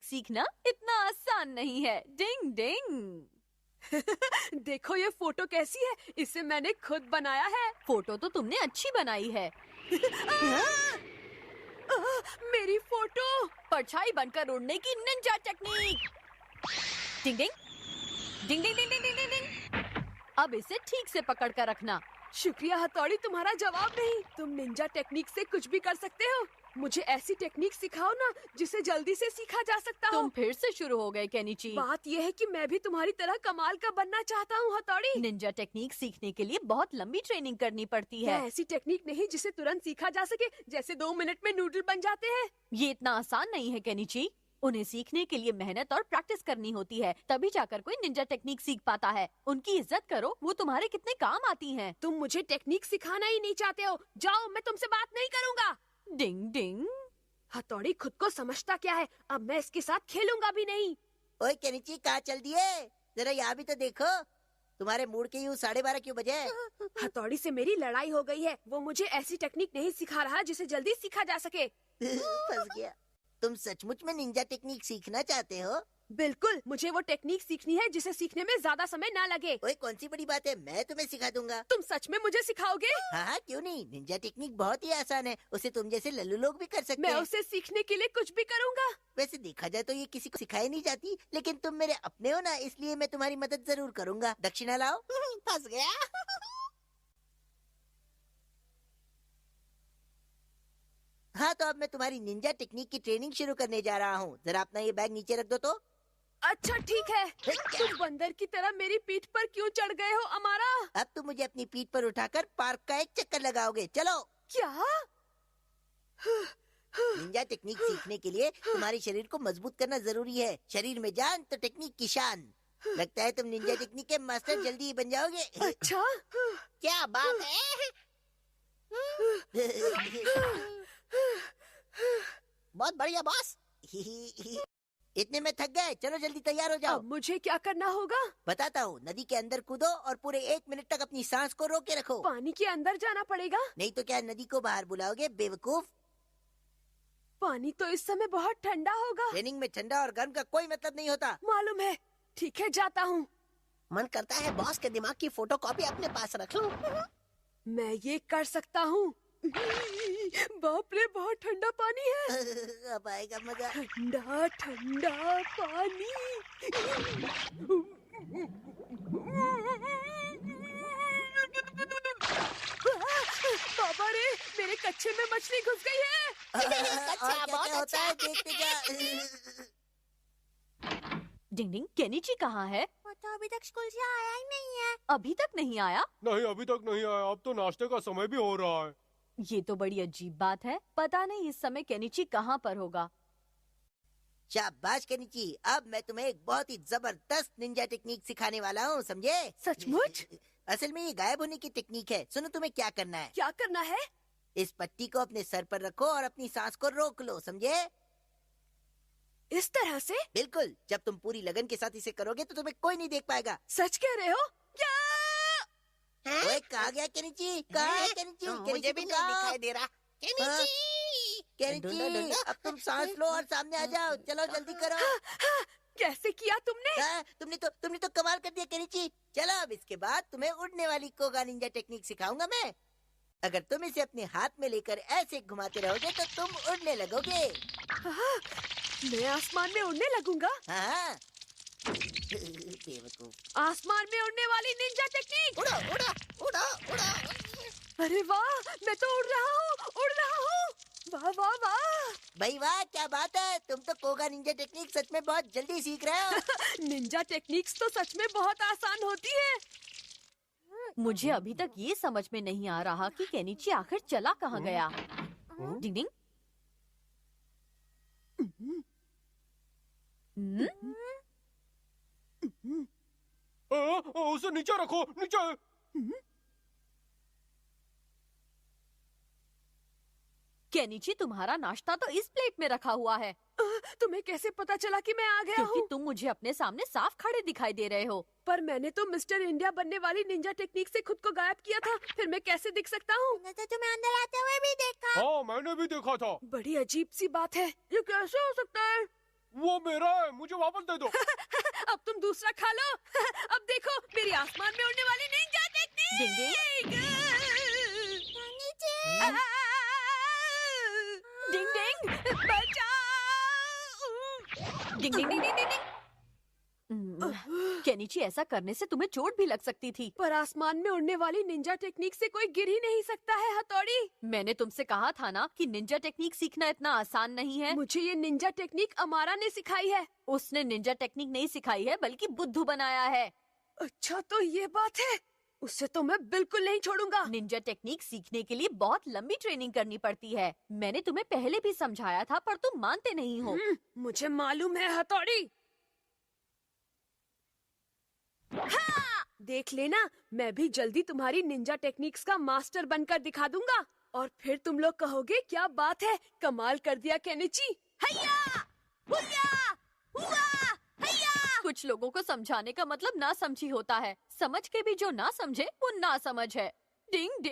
सीखना इतना आसान नहीं है। डिंग डिंग। देखो ये फोटो कैसी है, इसे मैंने खुद बनाया है। फोटो तो तुमने अच्छी बनाई है। मेरी फोटो। परछाई बनकर उड़ने की निंजा टेक्निक। डिंग डिंग डिंग डिंग डिंग डिंग डिंग डिंग। अब इसे ठीक से पकड़ कर रखना। शुक्रिया हथौड़ी, तुम्हारा जवाब नहीं। तुम निंजा टेक्निक से कुछ भी कर सकते हो। मुझे ऐसी टेक्निक सिखाओ ना जिसे जल्दी से सीखा जा सकता हो। तुम फिर से शुरू हो गए केनिची। बात यह है कि मैं भी तुम्हारी तरह कमाल का बनना चाहता हूँ हथौड़ी। निंजा टेक्निक सीखने के लिए बहुत लंबी ट्रेनिंग करनी पड़ती है। ऐसी टेक्निक नहीं जिसे तुरंत सीखा जा सके, जैसे 2 मिनट में नूडल बन जाते हैं। ये इतना आसान नहीं है केनिची। उन्हें सीखने के लिए मेहनत और प्रैक्टिस करनी होती है, तभी जाकर कोई निंजा टेक्निक सीख पाता है। उनकी इज्जत करो, वो तुम्हारे कितने काम आती हैं। तुम मुझे टेक्निक सिखाना ही नहीं चाहते हो। जाओ, मैं तुमसे बात नहीं करूँगा। डिंग डिंग। हथौड़ी खुद को समझता क्या है, अब मैं इसके साथ खेलूंगा भी नहीं। ओए केनिची, कहाँ चल दिए? जरा यहाँ भी तो देखो। तुम्हारे मूड के यूं 12:30 क्यों बजे? हथौड़ी से मेरी लड़ाई हो गई है। वो मुझे ऐसी टेक्निक नहीं सिखा रहा जिसे जल्दी सीखा जा सके। फंस गया। तुम सचमुच में निंजा टेक्निक सीखना चाहते हो? बिल्कुल, मुझे वो टेक्निक सीखनी है जिसे सीखने में ज्यादा समय ना लगे। ओए कौन सी बड़ी बात है, मैं तुम्हें सिखा दूंगा। तुम सच में मुझे सिखाओगे? हाँ हाँ, क्यों नहीं। निंजा टेक्निक बहुत ही आसान है, उसे तुम जैसे लल्लू लोग भी कर सकते मैं हैं। उसे सीखने के लिए कुछ भी करूँगा। वैसे देखा जाए तो ये किसी को सिखाई नहीं जाती, लेकिन तुम मेरे अपने हो ना, इसलिए मैं तुम्हारी मदद जरूर करूंगा। दक्षिणा लाओ। फंस गया। हाँ, तो अब मैं तुम्हारी निंजा टेक्निक की ट्रेनिंग शुरू करने जा रहा हूँ। जरा अपना ये बैग नीचे रख दो तो। अच्छा ठीक है। तुम बंदर की तरह मेरी पीठ पर क्यों चढ़ गए हो अमारा? अब तुम मुझे अपनी पीठ पर उठाकर पार्क का एक चक्कर लगाओगे। चलो। क्या? निंजा टेक्निक सीखने के लिए तुम्हारे शरीर को मजबूत करना जरूरी है। शरीर में जान तो टेक्निक की शान। लगता है तुम निंजा टेक्निक के मास्टर जल्दी ही बन जाओगे। अच्छा। क्या बात है? बहुत बढ़िया बॉस। इतने में थक गए, चलो जल्दी तैयार हो जाओ। अब मुझे क्या करना होगा? बताता हूँ। नदी के अंदर कूदो और पूरे 1 मिनट तक अपनी सांस को रोके रखो। पानी के अंदर जाना पड़ेगा? नहीं तो क्या नदी को बाहर बुलाओगे बेवकूफ? पानी तो इस समय बहुत ठंडा होगा। ट्रेनिंग में ठंडा और गर्म का कोई मतलब नहीं होता। मालूम है। ठीक है, जाता हूँ। मन करता है बॉस के दिमाग की फोटोकॉपी अपने पास रख लूं। मैं ये कर सकता हूँ। बाप रे, बहुत ठंडा पानी है। अब आएगा मजा। ठंडा ठंडा पानी। बाबा रे, मेरे कच्चे में मछली घुस गई है। अच्छा, बहुत होता है, देखते जा। डिंग डिंग, केनिची कहाँ है? वो तो अभी तक स्कूल से आया ही नहीं है। अभी तक नहीं आया? नहीं, अभी तक नहीं आया। अब तो नाश्ते का समय भी हो रहा है। ये तो बड़ी अजीब बात है। पता नहीं इस समय केनिची कहाँ पर होगा। शाबाश केनिची, अब मैं तुम्हें एक बहुत ही जबरदस्त निंजा टेक्निक सिखाने वाला हूँ, समझे? सचमुच? असल में ये गायब होने की टेक्निक है। सुनो, तुम्हें क्या करना है। क्या करना है? इस पट्टी को अपने सर पर रखो और अपनी सांस को रोक लो, समझे? इस तरह से? बिल्कुल। जब तुम पूरी लगन के साथ इसे करोगे तो तुम्हें कोई नहीं देख पाएगा। सच कह रहे हो? क्या? ओए, कहाँ गया केनिची? कहाँ है केनिची? मुझे भी नहीं दिखाई दे रहा। केनिची, अब तुम सांस लो और सामने आ जाओ। चलो जल्दी करो। कैसे किया तुमने? तुमने तो कमाल कर दिया केनिची। चलो, अब इसके बाद तुम्हें उड़ने वाली कोगा निंजा टेक्निक सिखाऊंगा मैं। अगर तुम इसे अपने हाथ में लेकर ऐसे घुमाते रहोगे तो तुम उड़ने लगोगे। मैं आसमान में उड़ने लगूंगा। हाँ। बेवकूफ। आसमान में उड़ने वाली निंजा टेक्निक। उड़ो उड़ो उड़ो उड़ो। अरे वाह, मैं तो उड़ रहा हूँ, उड़ रहा हूँ। वाह वाह वाह। भाई वाह, क्या बात है। तुम तो कोगा निंजा टेक्निक सच में बहुत जल्दी सीख रहे हो। निंजा टेक्निक्स तो सच में बहुत आसान होती है। मुझे अभी तक ये समझ में नहीं आ रहा कि केनिची आखिर चला कहाँ गया। डिंग डिंग। उसे नीचे रखो, नीचे। केनिची, तुम्हारा नाश्ता तो इस प्लेट में रखा हुआ है। तुम्हें कैसे पता चला कि मैं आ गया क्योंकि हूँ? तुम मुझे अपने सामने साफ खड़े दिखाई दे रहे हो। पर मैंने तो मिस्टर इंडिया बनने वाली निंजा टेक्निक से खुद को गायब किया था। फिर मैं कैसे दिख सकता हूँ? मैंने तो तुम्हें अंदर आते हुए भी देखा। हाँ, मैंने भी देखा था। बड़ी अजीब सी बात है। ये कैसे हो सकता है? वो मेरा है, मुझे वापस दे दो। अब तुम दूसरा खा लो। अब देखो मेरी आसमान में उड़ने वाली निंजा टेक्निक। डिंग डिंग बचाओ। डिंग डिंग डिंग डिंग डिंग। केनिची, ऐसा करने से तुम्हें चोट भी लग सकती थी। पर आसमान में उड़ने वाली निंजा टेक्निक से कोई गिर ही नहीं सकता है हथौड़ी। मैंने तुमसे कहा था ना कि निंजा टेक्निक सीखना इतना आसान नहीं है। मुझे ये निंजा टेक्निक अमारा ने सिखाई है। उसने निंजा टेक्निक नहीं सिखाई है बल्कि बुद्धू बनाया है। अच्छा तो ये बात है। उससे तो मैं बिल्कुल नहीं छोड़ूंगा। निंजा टेक्निक सीखने के लिए बहुत लंबी ट्रेनिंग करनी पड़ती है। मैंने तुम्हें पहले भी समझाया था पर तुम मानते नहीं हो। मुझे मालूम है हथौड़ी। हाँ! देख लेना, मैं भी जल्दी तुम्हारी निंजा टेक्निक्स का मास्टर बनकर दिखा दूंगा और फिर तुम लोग कहोगे क्या बात है, कमाल कर दिया केनिची। हैया! हुया! हुआ! हैया! कुछ लोगों को समझाने का मतलब ना समझी होता है। समझ के भी जो ना समझे वो ना समझ है। डिंग डिंग।